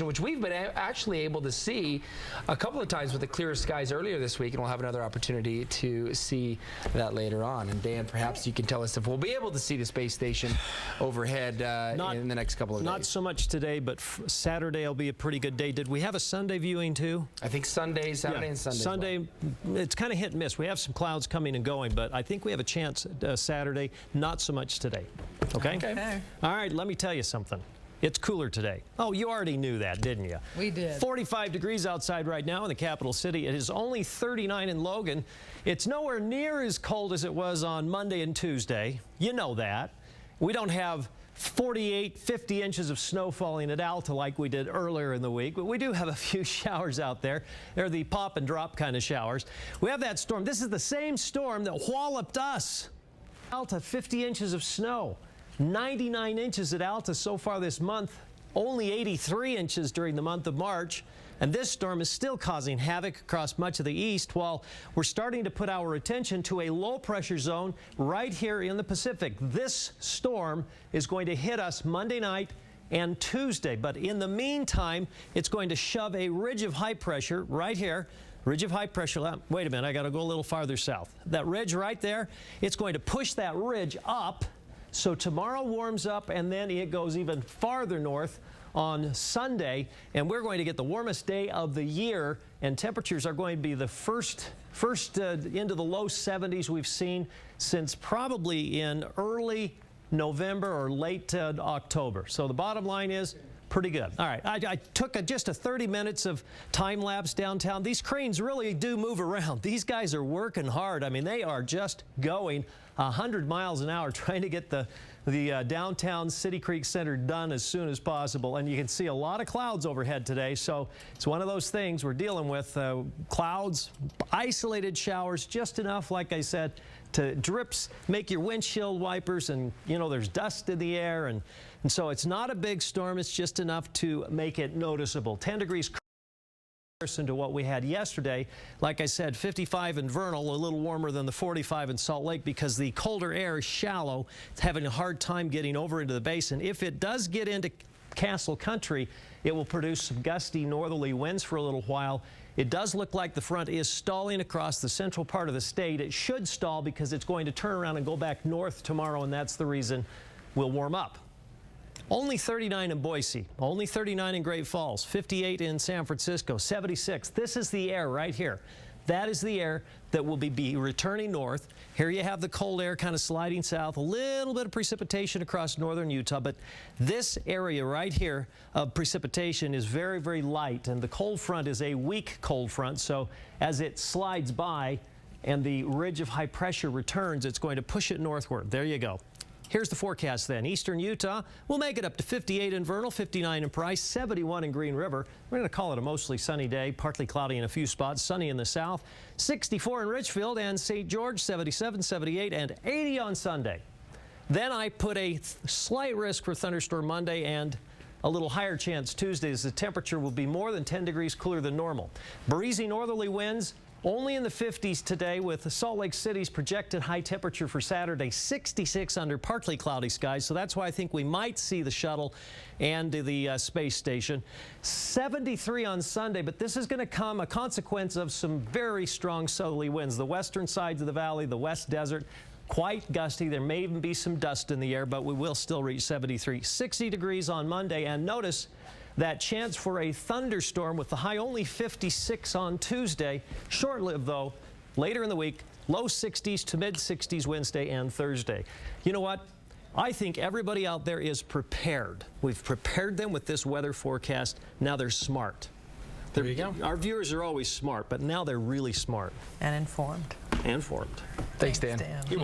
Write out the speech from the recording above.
which we've been actually able to see a couple of times with the clearer skies earlier this week, and we'll have another opportunity to see that later on. And Dan, perhaps you can tell us if we'll be able to see the space station overhead in the next couple of days. Not so much today, but Saturday will be a pretty good day. Did we have a Sunday viewing too? I think Saturday and Sunday. Sunday, it's kind of hit and miss. We have some clouds coming and going, but I think we have a chance Saturday, not so much today. Okay? All right, let me tell you something. It's cooler today. Oh, you already knew that, didn't you? We did. 45 degrees outside right now in the capital city. It is only 39 in Logan. It's nowhere near as cold as it was on Monday and Tuesday. You know that. We don't have 48, 50 inches of snow falling at Alta like we did earlier in the week, but we do have a few showers out there. They're the pop and drop kind of showers. We have that storm. This is the same storm that walloped us. Alta, 50 inches of snow. 99 inches at Alta so far this month, only 83 inches during the month of March. And this storm is still causing havoc across much of the east while we're starting to put our attention to a low pressure zone right here in the Pacific. This storm is going to hit us Monday night and Tuesday. But in the meantime, it's going to shove a ridge of high pressure right here. Ridge of high pressure. Wait a minute, I got to go a little farther south. That ridge right there, it's going to push that ridge up. So tomorrow warms up, and then it goes even farther north on Sunday, and we're going to get the warmest day of the year, and temperatures are going to be the first into the low 70s we've seen since probably in early November or late October. So the bottom line is pretty good. All right, I took just a 30 minutes of time lapse downtown. These cranes really do move around. These guys are working hard. I mean, they are just going 100 miles an hour trying to get the downtown City Creek Center done as soon as possible. And you can see a lot of clouds overhead today. So it's one of those things we're dealing with. Clouds, isolated showers, just enough, like I said, to drips, make your windshield wipers, and you know there's dust in the air, and so it's not a big storm. It's just enough to make it noticeable. 10 degrees comparison to what we had yesterday. Like I said, 55 in Vernal, a little warmer than the 45 in Salt Lake because the colder air is shallow. It's having a hard time getting over into the basin. If it does get into Castle Country, it will produce some gusty northerly winds for a little while. It does look like the front is stalling across the central part of the state. It should stall because it's going to turn around and go back north tomorrow, and that's the reason we'll warm up. Only 39 in Boise, only 39 in Great Falls, 58 in San Francisco, 76. This is the air right here. That is the air that will be returning north. Here you have the cold air kind of sliding south, a little bit of precipitation across northern Utah, but this area right here of precipitation is very, very light, and the cold front is a weak cold front, so as it slides by and the ridge of high pressure returns, it's going to push it northward. There you go. Here's the forecast then. Eastern Utah will make it up to 58 in Vernal, 59 in Price, 71 in Green River. We're going to call it a mostly sunny day, partly cloudy in a few spots, sunny in the south, 64 in Richfield and St. George, 77, 78, and 80 on Sunday. Then I put a slight risk for thunderstorm Monday and a little higher chance Tuesday as the temperature will be more than 10 degrees cooler than normal. Breezy northerly winds. Only in the 50s today with Salt Lake City's projected high temperature for Saturday, 66 under partly cloudy skies. So that's why I think we might see the shuttle and the space station. 73 on Sunday, but this is going to come a consequence of some very strong southerly winds. The western sides of the valley, the West Desert, quite gusty. There may even be some dust in the air, but we will still reach 73. 60 degrees on Monday, and notice that chance for a thunderstorm with the high only 56 on Tuesday. Short-lived, though, later in the week, low 60s to mid-60s Wednesday and Thursday. You know what? I think everybody out there is prepared. We've prepared them with this weather forecast. Now they're smart. There you go. Our viewers are always smart, but now they're really smart. And informed. And formed. Thanks, Dan. Dan. You're welcome.